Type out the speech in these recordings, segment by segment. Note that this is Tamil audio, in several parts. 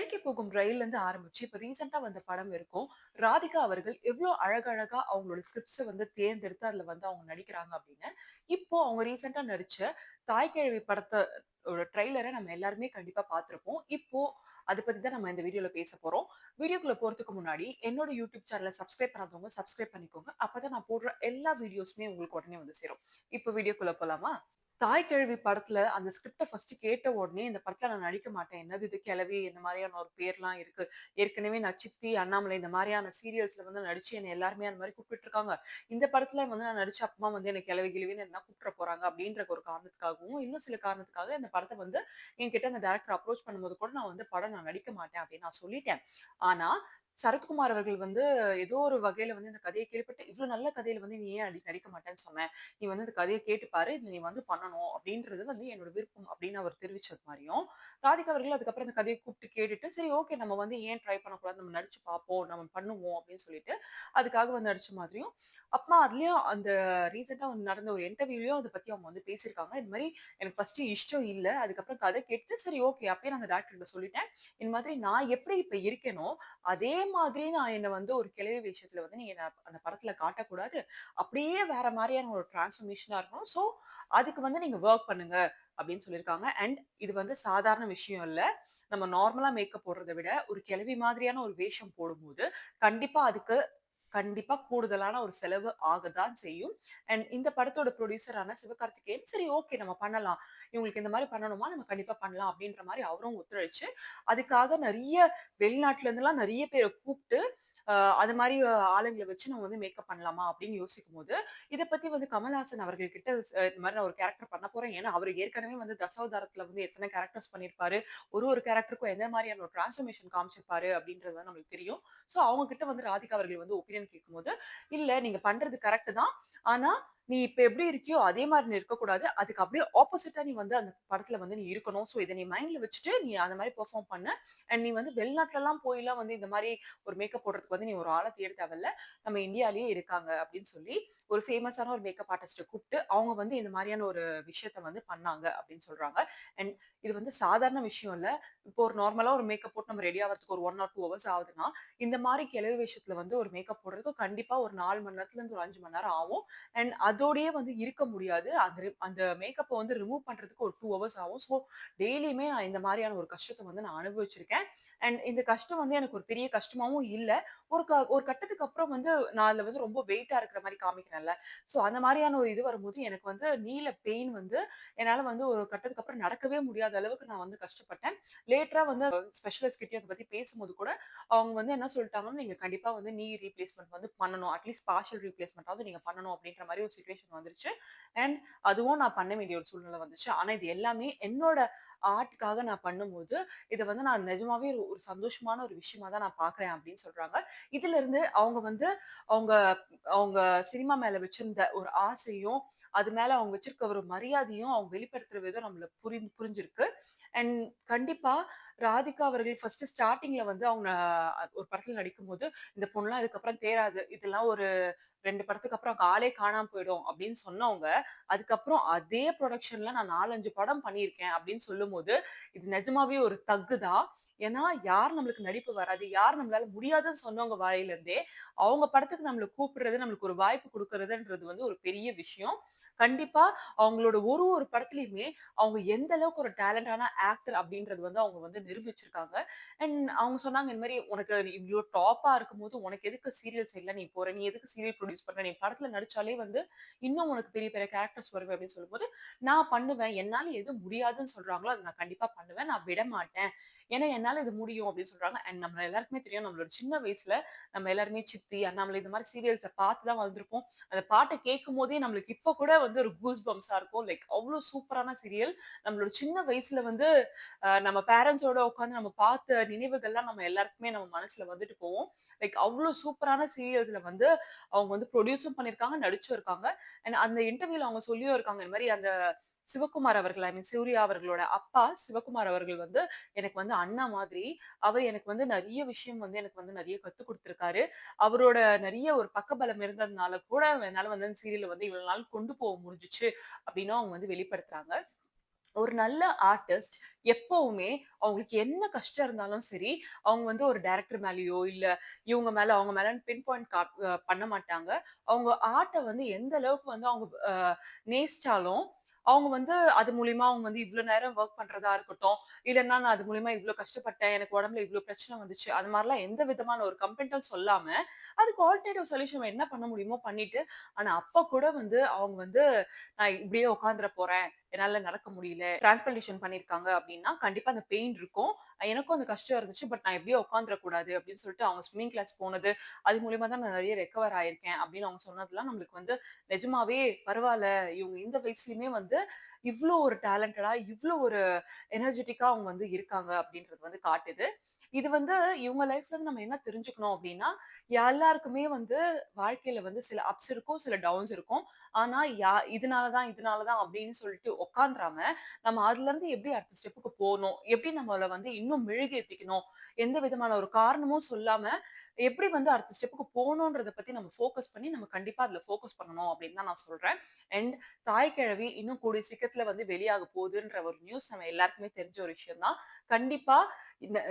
தெறிக்கி போகும் ரயில்லேருந்து ஆரம்பிச்சு, இப்ப ரீசென்ட்டா வந்த படம் வரைக்கும், ராதிகா அவர்கள் எவ்ளோ அழகழகா அவங்களோட ஸ்கிரிப்ட்ஸ வந்து தேர்ந்தெடுத்து அதுல வந்து அவங்க நடிக்கிறாங்க அப்படின்னு, இப்போ அவங்க ரீசென்ட்டா நடிச்ச தாய் கிழவி படத்தோட ட்ரெய்லர நம்ம எல்லாருமே கண்டிப்பா பார்த்திருப்போம். இப்போ அத பத்தி தான் நம்ம இந்த வீடியோல பேச போறோம். வீடியோக்குள்ள போறதுக்கு முன்னாடி என்னோட யூடியூப் சேனல சப்ஸ்கிரைப் பண்ணாதவங்க சப்ஸ்கிரைப் பண்ணிக்கோங்க. அப்பதான் நான் போடுற எல்லா வீடியோஸுமே உங்களுக்கு உடனே வந்து சேரும். இப்போ வீடியோக்குள்ள போலாமா? தாய் கிழவி படத்துல அந்த ஸ்கிரிப்ட ஃபர்ஸ்ட் கேட்ட உடனே, இந்த படத்துல நான் நடிக்க மாட்டேன். என்னது இது கிழவி இந்த மாரியான ஒரு பேர்லாம் இருக்கு. ஏற்கனவே நான் சித்தி, அண்ணாமலை இந்த மாரியான சீரியல்ஸ்ல வந்து நடிச்சு என்ன எல்லாருமே அந்த மாரி கூப்பிட்டுட்டு இருக்காங்க. இந்த படத்துல வந்து நான் நடிச்ச அப்புறமா வந்து என்ன கிழவி கிழவின்னு என்ன கூப்பிட்ற போறாங்க அப்படின்ற ஒரு காரணத்துக்காகவும், இன்னும் சில காரணத்துக்காக இந்த படத்த வந்து என்கிட்ட அந்த டைரக்டர் அப்ரோச் பண்ணும்போது கூட நான் வந்து படம் நான் நடிக்க மாட்டேன் அப்படின்னு நான் சொல்லிட்டேன். ஆனா, சரத்குமார் அவர்கள் வந்து ஏதோ ஒரு வகையில வந்து இந்த கதைய கேள்விப்பட்டு, "இவ்ளோ நல்ல கதையில வந்து நீ ஏன் நடிக்க மாட்டேன்னு சொன்ன? நீ வந்து இந்த கதைய கேட்டு பாரு. இதுல நீ வந்து பண்ணணும் அப்படின்றது வந்து என்னோட விருப்பம் அப்படின்னு அவர் தெரிவிச்சது மாரியும், ராதிகா அவர்கள் அதுக்கப்புறம் அந்த கதைய கூப்பிட்டு கேட்டுட்டு, சரி ஓகே நம்ம வந்து ஏன் ட்ரை பண்ணக்கூடாது? நம்ம நடிச்சு பார்ப்போம். நம்ம பண்ணுவோம் அப்படின்னு சொல்லிட்டு, அதுக்காக வந்து நடிச்ச மாதிரியும், அப்புறமா அதுலயும் அந்த ரீசென்ட்டா வந்து நடந்த ஒரு இன்டர்வியூலயும் அத பத்தி அவங்க வந்து பேசியிருக்காங்க. இது மாரி எனக்கு ஃபர்ஸ்ட்டு இஷ்டம் இல்ல. அதுக்கப்புறம் கதை கேட்டுட்டு, சரி ஓகே அப்பயே நான் அந்த டைரக்டர் கிட்ட சொல்லிட்டேன். இந்த மாதிரி நான் எப்படி இப்ப இருக்கேனோ, அதே மாதிரி நான் என்ன வந்து ஒரு கிழவி வேஷத்துல வந்து நீங்க என்ன அந்த படத்துல காட்டக்கூடாது. அப்படியே வேற மாரியான ஒரு டிரான்ஸ்ஃபர்மேஷனா இருக்கணும். ஸோ, அதுக்கு வந்து நீங்க வொர்க் பண்ணுங்க அப்படின்னு சொல்லியிருக்காங்க. அண்ட் இது வந்து சாதாரண விஷயம் இல்ல. நம்ம நார்மலா மேக்கப் போடுறத விட, ஒரு கிழவி மாதிரியான ஒரு வேஷம் போடும்போது, கண்டிப்பா அதுக்கு கண்டிப்பா கூடுதலான ஒரு செலவு ஆகத்தான் செய்யும். அண்ட் இந்த படத்தோட புரொடியூசரான சிவகார்த்திகேயன், சரி ஓகே நம்ம பண்ணலாம். இவங்களுக்கு இந்த மாரி பண்ணணுமா, நம்ம கண்டிப்பா பண்ணலாம் அப்படின்ற மாரி அவரும் ஒத்துழைச்சு, அதுக்காக நெறைய வெளிநாட்டுல இருந்துலாம் நெறைய பேர கூப்ட்டு, அ அது மாரி ஆளுங்கள வச்சு நம்ம வந்து மேக்கப் பண்ணலாமா அப்படின்னு யோசிக்கும்போது, இத பத்தி வந்து கமல்ஹாசன் அவர்கள் கிட்ட இந்த மாரி நான் ஒரு கேரக்டர் பண்ண போறேன். ஏன்னா, அவரு ஏற்கனவே வந்து தசாவதாரத்துல வந்து எத்தன கேரக்டர்ஸ் பண்ணியிருப்பாரு. ஒரு கேரக்டருக்கும் எந்த மாரியான ஒரு டிரான்ஸ்ஃபர்மேஷன் காமிச்சிருப்பாரு அப்படின்றது வந்து நம்மளுக்கு தெரியும். ஸோ, அவங்க கிட்ட வந்து ராதிகா அவர்கள் வந்து ஒப்பீனியன் கேட்கும்போது, "இல்ல நீங்க பண்றது கரெக்ட் தான். ஆனா, நீ இப்ப எப்படி இருக்கியோ அதே மாரி நீ இருக்கக்கூடாது. அதுக்கு அப்படியே ஆப்போசிட்டா நீ வந்து அந்த படத்துல வந்து நீ இருக்கணும். ஸோ, இத நீ மைண்ட்ல வச்சுட்டு நீ அந்த மாரி பெர்ஃபார்ம் பண்ணு. அண்ட் நீ வந்து வெளிநாட்டுலலாம் போய்லாம் வந்து இந்த மாரி ஒரு மேக்கப் போடுறதுக்கு வந்து நீ ஒரு ஆள தேட தேவையில்ல. நம்ம இந்தியாலயே இருக்காங்க அப்படின்னு சொல்லி ஒரு ஃபேமஸான ஒரு மேக்கப் ஆர்டிஸ்ட்ட கூப்ட்டு, அவங்க வந்து இந்த மாரியான ஒரு விஷயத்த வந்து பண்ணாங்க அப்படின்னு சொல்றாங்க. அண்ட் இது வந்து சாதாரண விஷயம் இல்ல. இப்போ ஒரு நார்மலா ஒரு மேக்கப் போட்டு நம்ம ரெடி ஆவறதுக்கு ஒரு 1 ஆர் 2 ஹவர்ஸ் ஆகுதுன்னா, இந்த மாரி கிழவி வேஷத்துல வந்து ஒரு மேக்கப் போடுறதுக்கு கண்டிப்பா ஒரு 4 மணி நேரத்துலருந்து ஒரு 5 மணி நேரம் ஆகும். அண்ட் அதோடயே வந்து இருக்க முடியாது. அந்த மேக்கப்ப வந்து ரிமூவ் பண்றதுக்கு ஒரு 2 ஹவர்ஸ் ஆகும். ஸோ டெய்லியுமே நான் இந்த மாரியான ஒரு கஷ்டத்த வந்து நான் அனுபவிச்சிருக்கேன். அண்ட் இந்த கஷ்டம் வந்து எனக்கு ஒரு பெரிய கஷ்டமாவும் இல்ல. ஒரு கட்டத்துக்கு அப்புறம் வந்து நான் அதுல வந்து ரொம்ப வெயிட்டா இருக்கிற மாரி காமிக்கிறேன்ல. ஸோ அந்த மாரியான ஒரு இது வரும்போது எனக்கு வந்து நீல பெயின் வந்து என்னால வந்து ஒரு கட்டத்துக்கு அப்புறம் நடக்கவே முடியாத அளவுக்கு நான் வந்து கஷ்டப்பட்டேன். லேட்டரா வந்து ஸ்பெஷலிஸ்ட் கிட்டயும் அத பத்தி பேசும்போது கூட, அவங்க வந்து என்ன சொல்ட்டாங்கன்னா, "நீங்க கண்டிப்பா வந்து நீ ரீப்ளேஸ்மென்ட் வந்து பண்ணணும். அட்லீஸ்ட் பார்ஷியல் ரீப்ளேஸ்மென்ட்டாவது நீங்க பண்ணணும்." அப்படின்ற மாரி ஒரு சிச்சுவேஷன் வந்துருச்சு. அண்ட் அதுவும் நான் பண்ண வேண்டிய ஒரு சூழ்நிலை வந்துச்சு. ஆனா இது எல்லாமே என்னோட ஆர்ட்காக நான் பண்ணும்போது, இத வந்து நான் நிஜமாவே ஒரு சந்தோஷமான ஒரு விஷயமா தான் நான் பார்க்குறேன் அப்படின்னு சொல்றாங்க. இதிலிருந்து அவங்க வந்து அவங்க அவங்க சினிமா மேல வச்சிருந்த ஒரு ஆசையும், அது மேல அவங்க வச்சிருக்க ஒரு மரியாதையும் அவங்க வெளிப்படுத்துற விதம் நம்மளுக்கு புரிஞ்சிருக்கு. அண்ட் கண்டிப்பா ராதிகா அவர்கள் ஃபர்ஸ்ட் ஸ்டார்ட்டிங்ல வந்து அவங்க ஒரு படத்துல நடிக்கும்போது, இந்த பொண்ணுலாம் இதுக்கப்புறம் தேறாது. இதெல்லாம் ஒரு 2 படத்துக்கு அப்புறம் ஆளே காணாம போயிடும் அப்படின்னு சொன்னவங்க, அதுக்கப்புறம் அதே புரொடக்ஷன்ல நான் 4, 5 படம் பண்ணியிருக்கேன் அப்படின்னு சொல்லும்போது, இது நிஜமாவே ஒரு தக்கு தான். ஏன்னா, யார் நம்மளுக்கு நடிப்பு வராது, யார் நம்மளால முடியாதுன்னு சொன்னவங்க வாயில இருந்தே, அவங்க படத்துக்கு நம்மள கூப்பிடுறது, நம்மளுக்கு ஒரு வாய்ப்பு குடுக்குறதுன்றது வந்து ஒரு பெரிய விஷயம். கண்டிப்பா அவங்களோட ஒரு படத்துலயுமே அவங்க எந்த அளவுக்கு ஒரு டேலண்டான ஆக்டர் அப்படின்றது வந்து அவங்க வந்து நிரூபிச்சிருக்காங்க. அண்ட் அவங்க சொன்னாங்க இந்த மாரி, "உனக்கு இவ்ளோ டாப்பா இருக்கும்போது, உனக்கு எதுக்கு சீரியல் சைட்ல நீ போற? நீ எதுக்கு சீரியல் ப்ரொடியூஸ் பண்ற? நீ படத்துல நடிச்சாலே வந்து, இன்னும் உனக்கு பெரிய பெரிய கேரக்டர்ஸ் வருவே" அப்படின்னு சொல்லும்போது, "நான் பண்ணுவேன். என்னால எது முடியாதுன்னு சொல்றாங்களோ, அத நான் கண்டிப்பா பண்ணுவேன். நான் விடமாட்டேன். ஏன்னா என்னால இது முடியும்" அப்படின்னு சொல்றாங்க. அண்ட் நம்ம எல்லாருக்குமே தெரியும், நம்மளோட சின்ன வயசுல நம்ம எல்லாருமே சித்தி, அண்ணாமலை இந்த மாரி சீரியல்ஸ பார்த்து தான் வளர்ந்திருப்போம். அந்த பாட்ட கேட்கும்போதே நம்மளுக்கு இப்ப கூட வந்து ஒரு கூஸ் பம்ப்ஸா இருக்கும். லைக் அவ்ளோ சூப்பரான சீரியல். நம்மளோட சின்ன வயசுல வந்து நம்ம பேரண்ட்ஸோட உட்கார்ந்து நம்ம பார்த்த நினைவுகள்லாம் நம்ம எல்லாருக்குமே நம்ம மனசுல வந்துட்டு போகும். லைக் அவ்ளோ சூப்பரான சீரியல்ஸ்ல வந்து அவங்க வந்து ப்ரொடியூஸும் பண்ணியிருக்காங்க, நடிச்சும் இருக்காங்க. அண்ட் அந்த இன்டர்வியூல அவங்க சொல்லியும் இருக்காங்க. இந்த மாரி அந்த சிவகுமார் அவர்கள், ஐ மீன் சூர்யா அவர்களோட அப்பா சிவகுமார் அவர்கள் வந்து எனக்கு வந்து அண்ணா மாதிரி. அவர் எனக்கு வந்து நெறைய விஷயம் வந்து எனக்கு வந்து நெறைய கத்துக் குடுத்துருக்காரு. அவரோட நெறைய ஒரு பக்கபலம் இருந்ததுனால கூட என்னால வந்து அந்த சீரியல வந்து இவ்வளவு நாள் கொண்டு போக முடிஞ்சுச்சு அப்படின்னு அவங்க வந்து வெளிப்படுத்துறாங்க. ஒரு நல்ல ஆர்டிஸ்ட் எப்பவுமே அவங்களுக்கு என்ன கஷ்டம் இருந்தாலும் சரி, அவங்க வந்து ஒரு டைரக்டர் மேலயோ, இல்ல இவங்க மேல, அவங்க மேலன்னு பின் பாயிண்ட் பண்ண மாட்டாங்க. அவங்க ஆர்ட்ட வந்து எந்த அளவுக்கு வந்து அவங்க நேசிச்சாலும், அவங்க வந்து அது மூலியமா அவங்க வந்து இவ்ளோ நேரம் வொர்க் பண்றதா இருக்கட்டும், இல்லன்னா நான் அது மூலியமா இவ்ளோ கஷ்டப்பட்டேன், எனக்கு உடம்புல இவ்ளோ பிரச்சனை வந்துச்சு. அது மாரிலாம் எந்த விதமான ஒரு கம்ப்ளைண்ட்டும் சொல்லாம, அதுக்கு ஆல்டர்னேட்டிவ் சொல்யூஷன் என்ன பண்ண முடியுமோ பண்ணிட்டு, ஆனா அப்ப கூட வந்து அவங்க வந்து நான் இப்படியே உட்கார்ந்துற போறேன். என்னால நடக்க முடியல. டிரான்ஸ்பிளான்டேஷன் பண்ணியிருக்காங்க அப்படின்னா, கண்டிப்பா அந்த பெயின் இருக்கும். எனக்கும் அந்த கஷ்டம் இருந்துச்சு. பட் நான் இப்படியே உட்கார்ந்துறக் கூடாது அப்படின்னு சொல்லிட்டு அவங்க ஸ்விம்மிங் கிளாஸ் போனது, அது மூலியமா தான் நான் நெறைய ரெக்கவர் ஆயிருக்கேன் அப்படின்னு அவங்க சொன்னதெல்லாம் நம்மளுக்கு வந்து நிஜமாவே பரவால்ல. இவங்க இந்த வயசுலயுமே வந்து இவ்ளோ ஒரு டேலண்டடா, இவ்ளோ ஒரு எனர்ஜெட்டிக்கா அவங்க வந்து இருக்காங்க அப்படின்றது வந்து காட்டுது. இது வந்து இவங்க லைஃப்ல இருந்து நம்ம என்ன தெரிஞ்சுக்கணும் அப்படின்னா, எல்லாருக்குமே வந்து வாழ்க்கையில வந்து சில அப்ஸ் இருக்கும், சில டவுன்ஸ் இருக்கும். ஆனா இதனால தான் அப்படின்னு சொல்லிட்டு உட்கார்ந்துராம, நம்ம அதுலருந்து எப்படி அடுத்த ஸ்டெப்புக்கு போணும்? எப்படி நம்மள வந்து இன்னும் மெழுகேத்திக்கணும்? எந்த விதமான ஒரு காரணமும் சொல்லாம, எப்படி வந்து அடுத்த ஸ்டெப்புக்கு போணுன்றத பத்தி நம்ம ஃபோக்கஸ் பண்ணி, நம்ம கண்டிப்பா அதுல ஃபோக்கஸ் பண்ணணும் அப்படின்னு தான் நான் சொல்றேன். அண்ட் தாய் கிழவி இன்னும் கூடிய சீக்கிரத்துல வந்து வெளியாக போகுதுன்ற ஒரு நியூஸ் நம்ம எல்லாருக்குமே தெரிஞ்ச ஒரு விஷயம் தான். கண்டிப்பா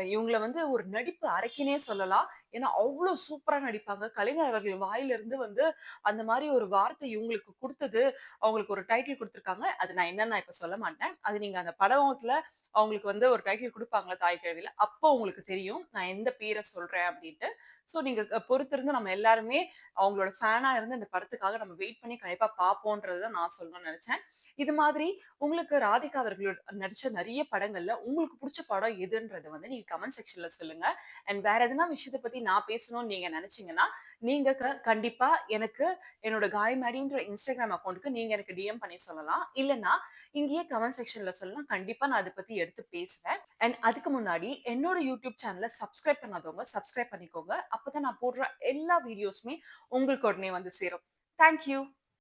இவங்கள வந்து ஒரு நடிப்பு அரக்கினே சொல்லலாம். ஏன்னா, அவ்ளோ சூப்பரா நடிப்பாங்க. கலைஞர் அவர்கள் வாயிலிருந்து வந்து அந்த மாரி ஒரு வார்த்தை இவங்களுக்கு குடுத்தது, அவங்களுக்கு ஒரு டைட்டில் குடுத்துருக்காங்க. அது நான் என்னன்னு நான் இப்ப சொல்ல மாட்டேன். அது நீங்க அந்த படத்துல அவங்களுக்கு வந்து ஒரு டைட்டில் குடுப்பாங்கல்ல தாய் கிழவில, அப்போ உங்களுக்கு தெரியும். நான் எந்த பேர சொல்றேன் அப்டின்ட்டு. ஸோ நீங்க பொறுத்திருந்து நம்ம எல்லாருமே அவங்களோட ஃபேனா இருந்து இந்த படத்துக்காக நம்ம வெயிட் பண்ணி கண்டிப்பா பார்ப்போன்றத தான் நான் சொல்லணும்னு நெனச்சேன். இது மாதிரி உங்களுக்கு ராதிகா அவர்களோட நடிச்ச நெறைய படங்கள்ல உங்களுக்கு புடிச்ச படம் எதுன்றத வந்து நீங்க கமெண்ட் செக்ஷன்ல சொல்லுங்க. அண்ட் வேற எதனா விஷயத்த பத்தி நான் பேசணும்னு நீங்க நெனச்சீங்கன்னா, நீங்க கண்டிப்பா எனக்கு என்னோட காயமேடின்ற Instagram அக்கவுண்ட்க்கு நீங்க எனக்கு டிஎம் பண்ணி சொல்லலாம். இல்லன்னா, இங்கேயே கமெண்ட் செக்ஷன்ல சொல்லலாம். கண்டிப்பா நான் அத பத்தி எடுத்து பேசுவேன். அண்ட் அதுக்கு முன்னாடி என்னோட யூடியூப் சேனல சப்ஸ்கிரைப் பண்ணாதவங்க சப்ஸ்கிரைப் பண்ணிக்கோங்க. அப்பதான் நான் போடுற எல்லா வீடியோஸுமே உங்களுக்கு உடனே வந்து சேரும். Thank you.